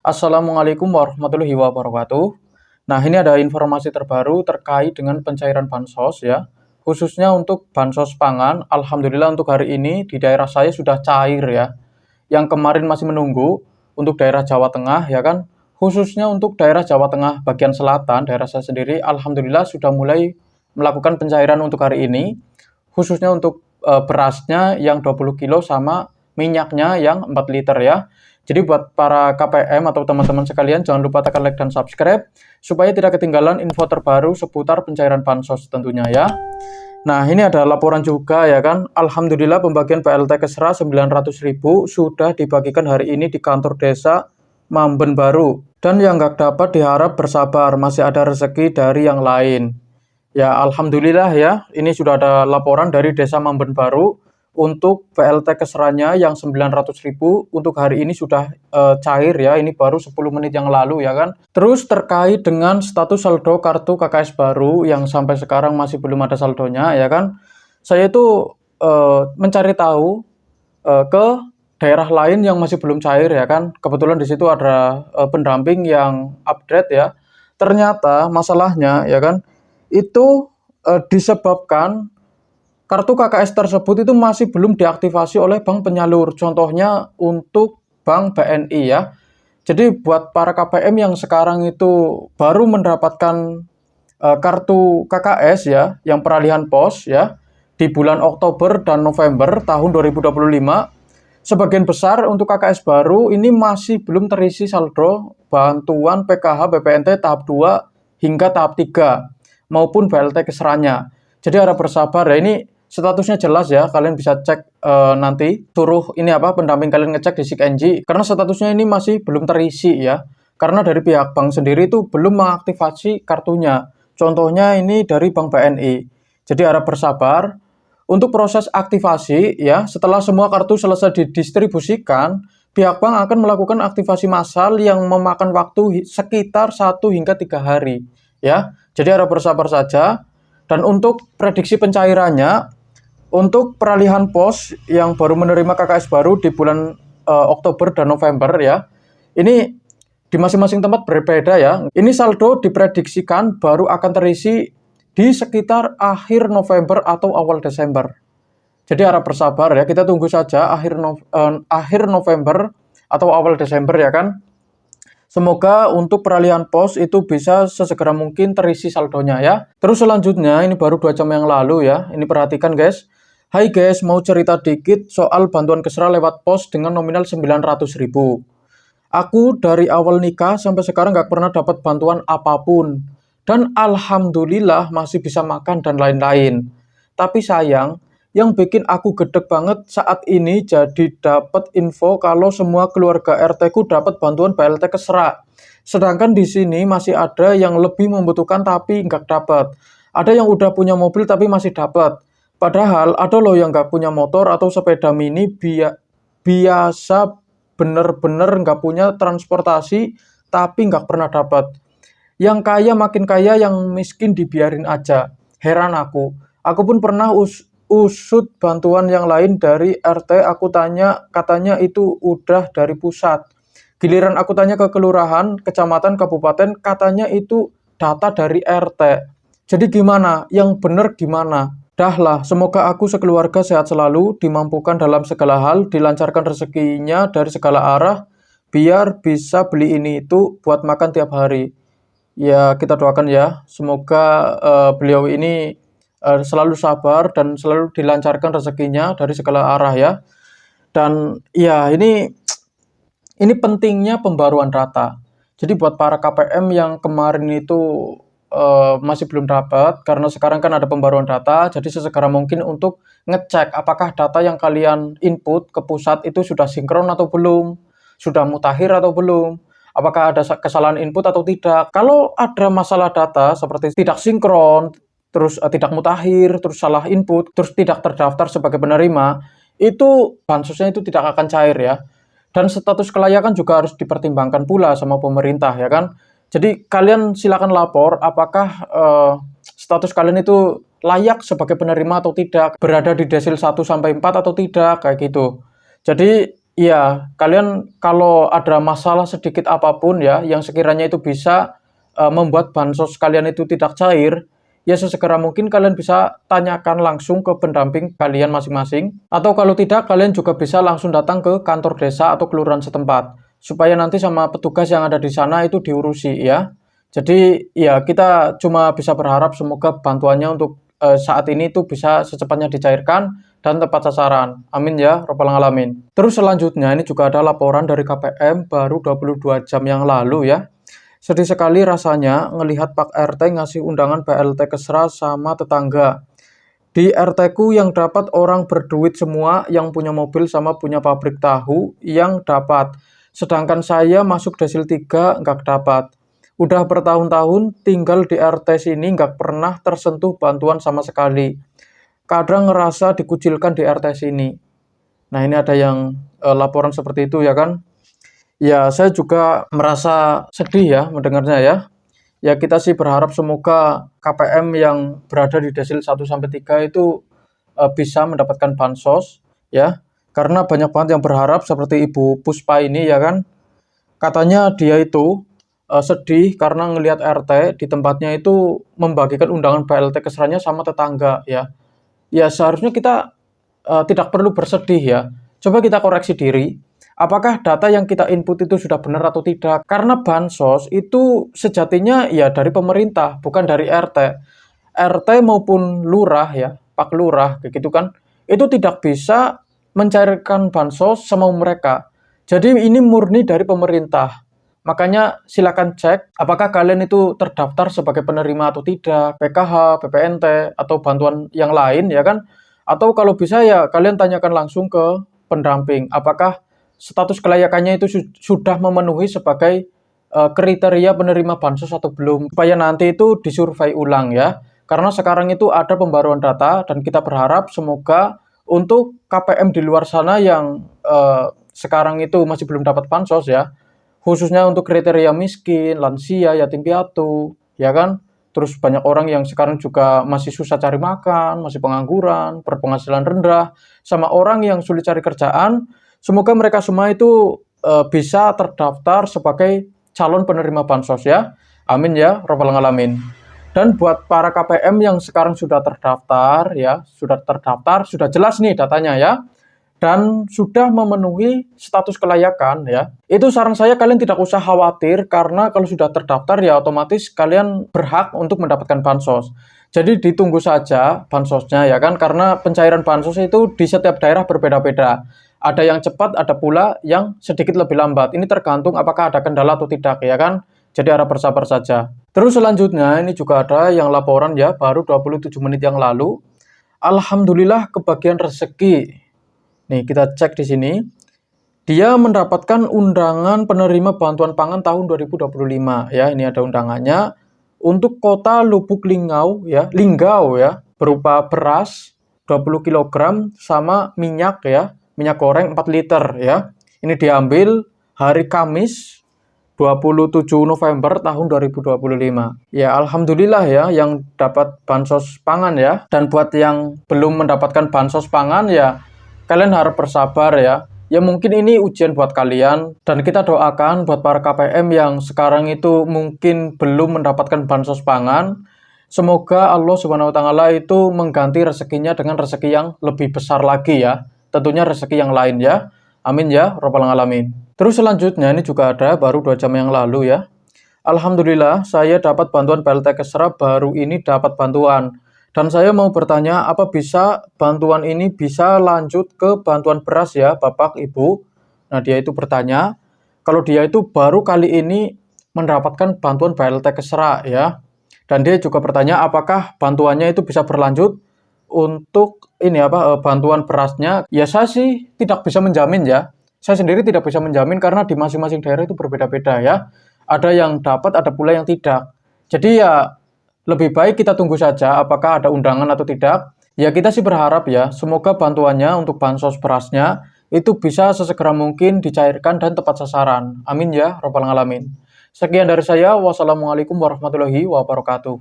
Assalamualaikum warahmatullahi wabarakatuh. Nah, ini ada informasi terbaru terkait dengan pencairan bansos ya. Khususnya untuk bansos pangan, alhamdulillah untuk hari ini di daerah saya sudah cair ya. Yang kemarin masih menunggu untuk daerah Jawa Tengah ya kan. Khususnya untuk daerah Jawa Tengah bagian selatan, daerah saya sendiri alhamdulillah sudah mulai melakukan pencairan untuk hari ini. Khususnya untuk berasnya yang 20 kilo sama minyaknya yang 4 liter ya. Jadi buat para KPM atau teman-teman sekalian jangan lupa tekan like dan subscribe supaya tidak ketinggalan info terbaru seputar pencairan bansos tentunya ya. Nah, ini ada laporan juga ya kan. Alhamdulillah pembagian PLT Kesra 900.000 sudah dibagikan hari ini di kantor desa Mamben Baru. Dan yang nggak dapat diharap bersabar, masih ada rezeki dari yang lain. Ya, alhamdulillah ya, ini sudah ada laporan dari desa Mamben Baru untuk PLT Kesranya yang 900.000 untuk hari ini sudah cair ya, ini baru 10 menit yang lalu ya kan. Terus terkait dengan status saldo kartu KKS baru yang sampai sekarang masih belum ada saldonya ya kan. Saya itu mencari tahu ke daerah lain yang masih belum cair ya kan. Kebetulan di situ ada pendamping yang update ya. Ternyata masalahnya ya kan itu disebabkan kartu KKS tersebut itu masih belum diaktifasi oleh bank penyalur. Contohnya untuk Bank BNI ya. Jadi buat para KPM yang sekarang itu baru mendapatkan kartu KKS ya, yang peralihan pos ya, di bulan Oktober dan November tahun 2025, sebagian besar untuk KKS baru ini masih belum terisi saldo bantuan PKH BPNT tahap 2 hingga tahap 3 maupun BLT Kesranya. Jadi harap bersabar ya, ini statusnya jelas ya, kalian bisa cek nanti, suruh ini apa pendamping kalian ngecek di SIKNJ karena statusnya ini masih belum terisi ya. Karena dari pihak bank sendiri itu belum mengaktifasi kartunya. Contohnya ini dari Bank BNI. Jadi harap bersabar. Untuk proses aktivasi ya, setelah semua kartu selesai didistribusikan, pihak bank akan melakukan aktivasi massal yang memakan waktu sekitar 1 hingga 3 hari ya. Jadi harap bersabar saja. Dan untuk prediksi pencairannya, untuk peralihan pos yang baru menerima KKS baru di bulan Oktober dan November ya, ini di masing-masing tempat berbeda ya. Ini saldo diprediksikan baru akan terisi di sekitar akhir November atau awal Desember. Jadi harap bersabar ya, kita tunggu saja akhir November atau awal Desember ya kan. Semoga untuk peralihan pos itu bisa sesegera mungkin terisi saldonya ya. Terus selanjutnya, ini baru 2 jam yang lalu ya. Ini perhatikan guys. Hai guys, mau cerita dikit soal bantuan Kesra lewat pos dengan nominal 900.000. Aku dari awal nikah sampai sekarang gak pernah dapat bantuan apapun. Dan alhamdulillah masih bisa makan dan lain-lain. Tapi sayang, yang bikin aku gedeg banget saat ini jadi dapat info kalau semua keluarga RT ku dapat bantuan BLT Kesra. Sedangkan di sini masih ada yang lebih membutuhkan tapi nggak dapat. Ada yang udah punya mobil tapi masih dapat. Padahal ada loh yang nggak punya motor atau sepeda mini biasa bener-bener nggak punya transportasi tapi nggak pernah dapat. Yang kaya makin kaya, yang miskin dibiarin aja. Heran aku. Aku pun pernah usut bantuan yang lain dari RT, aku tanya, katanya itu udah dari pusat. Giliran aku tanya ke kelurahan, kecamatan, kabupaten, katanya itu data dari RT. Jadi gimana? Yang bener gimana? Dah lah, semoga aku sekeluarga sehat selalu, dimampukan dalam segala hal, dilancarkan rezekinya dari segala arah, biar bisa beli ini itu buat makan tiap hari. Ya, kita doakan ya, semoga beliau ini selalu sabar dan selalu dilancarkan rezekinya dari segala arah ya. Dan ya ini pentingnya pembaruan data. Jadi buat para KPM yang kemarin itu masih belum dapat, karena sekarang kan ada pembaruan data, jadi sesegera mungkin untuk ngecek apakah data yang kalian input ke pusat itu sudah sinkron atau belum, sudah mutakhir atau belum, apakah ada kesalahan input atau tidak. Kalau ada masalah data seperti tidak sinkron, terus tidak mutakhir, terus salah input, terus tidak terdaftar sebagai penerima, itu bansosnya itu tidak akan cair ya. Dan status kelayakan juga harus dipertimbangkan pula sama pemerintah ya kan. Jadi kalian silakan lapor apakah status kalian itu layak sebagai penerima atau tidak, berada di desil 1 sampai 4 atau tidak, kayak gitu. Jadi Iya, kalian kalau ada masalah sedikit apapun ya, yang sekiranya itu bisa membuat bansos kalian itu tidak cair, ya sesegera mungkin kalian bisa tanyakan langsung ke pendamping kalian masing-masing. Atau kalau tidak, kalian juga bisa langsung datang ke kantor desa atau kelurahan setempat, supaya nanti sama petugas yang ada di sana itu diurusi ya. Jadi ya kita cuma bisa berharap semoga bantuannya untuk saat ini itu bisa secepatnya dicairkan dan tepat sasaran. Amin ya robbal alamin. Terus selanjutnya ini juga ada laporan dari KPM baru 22 jam yang lalu ya. Sedih sekali rasanya ngelihat Pak RT ngasih undangan BLT Kesra sama tetangga. Di RT ku yang dapat orang berduit semua, yang punya mobil sama punya pabrik tahu yang dapat. Sedangkan saya masuk desil 3 nggak dapat. Udah bertahun-tahun tinggal di RT sini nggak pernah tersentuh bantuan sama sekali. Kadang ngerasa dikucilkan di RT sini. Nah, ini ada yang laporan seperti itu ya kan. Ya, saya juga merasa sedih ya mendengarnya ya. Ya, kita sih berharap semoga KPM yang berada di desil 1 sampai 3 itu bisa mendapatkan bansos ya. Karena banyak banget yang berharap seperti Ibu Puspa ini ya kan. Katanya dia itu sedih karena ngelihat RT di tempatnya itu membagikan undangan BLT Kesranya sama tetangga ya. Ya seharusnya kita tidak perlu bersedih ya. Coba kita koreksi diri, apakah data yang kita input itu sudah benar atau tidak? Karena bansos itu sejatinya ya dari pemerintah, bukan dari RT. RT maupun lurah ya, Pak Lurah kayak gitu kan, itu tidak bisa mencairkan bansos semau mereka. Jadi ini murni dari pemerintah. Makanya silakan cek apakah kalian itu terdaftar sebagai penerima atau tidak, PKH, PPNT, atau bantuan yang lain ya kan. Atau kalau bisa ya kalian tanyakan langsung ke pendamping, apakah status kelayakannya itu sudah memenuhi sebagai kriteria penerima bansos atau belum, supaya nanti itu disurvei ulang ya. Karena sekarang itu ada pembaruan data dan kita berharap semoga untuk KPM di luar sana yang sekarang itu masih belum dapat bansos ya, khususnya untuk kriteria miskin, lansia, yatim piatu, ya kan? Terus banyak orang yang sekarang juga masih susah cari makan, masih pengangguran, berpenghasilan rendah, sama orang yang sulit cari kerjaan. Semoga mereka semua itu bisa terdaftar sebagai calon penerima bansos ya. Amin ya, robbal alamin. Dan buat para KPM yang sekarang sudah terdaftar ya, sudah jelas nih datanya ya, dan sudah memenuhi status kelayakan ya. Itu saran saya kalian tidak usah khawatir karena kalau sudah terdaftar ya otomatis kalian berhak untuk mendapatkan bansos. Jadi ditunggu saja bansosnya ya kan, karena pencairan bansos itu di setiap daerah berbeda-beda. Ada yang cepat, ada pula yang sedikit lebih lambat. Ini tergantung apakah ada kendala atau tidak ya kan. Jadi harap bersabar saja. Terus selanjutnya ini juga ada yang laporan ya baru 27 menit yang lalu. Alhamdulillah kebagian rezeki. Nih, kita cek di sini. Dia mendapatkan undangan penerima bantuan pangan tahun 2025 ya. Ini ada undangannya untuk kota Lubuk Linggau ya, berupa beras 20 kilogram sama minyak ya, minyak goreng 4 liter ya. Ini diambil hari Kamis 27 November tahun 2025. Ya, alhamdulillah ya yang dapat bansos pangan ya. Dan buat yang belum mendapatkan bansos pangan ya, kalian harap bersabar ya. Ya mungkin ini ujian buat kalian dan kita doakan buat para KPM yang sekarang itu mungkin belum mendapatkan bansos pangan. Semoga Allah Subhanahu wa taala itu mengganti rezekinya dengan rezeki yang lebih besar lagi ya. Tentunya rezeki yang lain ya. Amin ya robbal alamin. Terus selanjutnya ini juga ada baru 2 jam yang lalu ya. Alhamdulillah saya dapat bantuan BLT Kesra, baru ini dapat bantuan. Dan saya mau bertanya, apa bisa bantuan ini bisa lanjut ke bantuan beras ya, Bapak, Ibu? Nah, dia itu bertanya, kalau dia itu baru kali ini mendapatkan bantuan BLT Kesra ya. Dan dia juga bertanya, apakah bantuannya itu bisa berlanjut untuk bantuan berasnya? Ya, saya sih tidak bisa menjamin ya. Saya sendiri tidak bisa menjamin karena di masing-masing daerah itu berbeda-beda ya. Ada yang dapat, ada pula yang tidak. Jadi ya lebih baik kita tunggu saja apakah ada undangan atau tidak. Ya kita sih berharap ya, semoga bantuannya untuk bansos berasnya itu bisa sesegera mungkin dicairkan dan tepat sasaran. Amin ya robbal alamin. Sekian dari saya. Wassalamualaikum warahmatullahi wabarakatuh.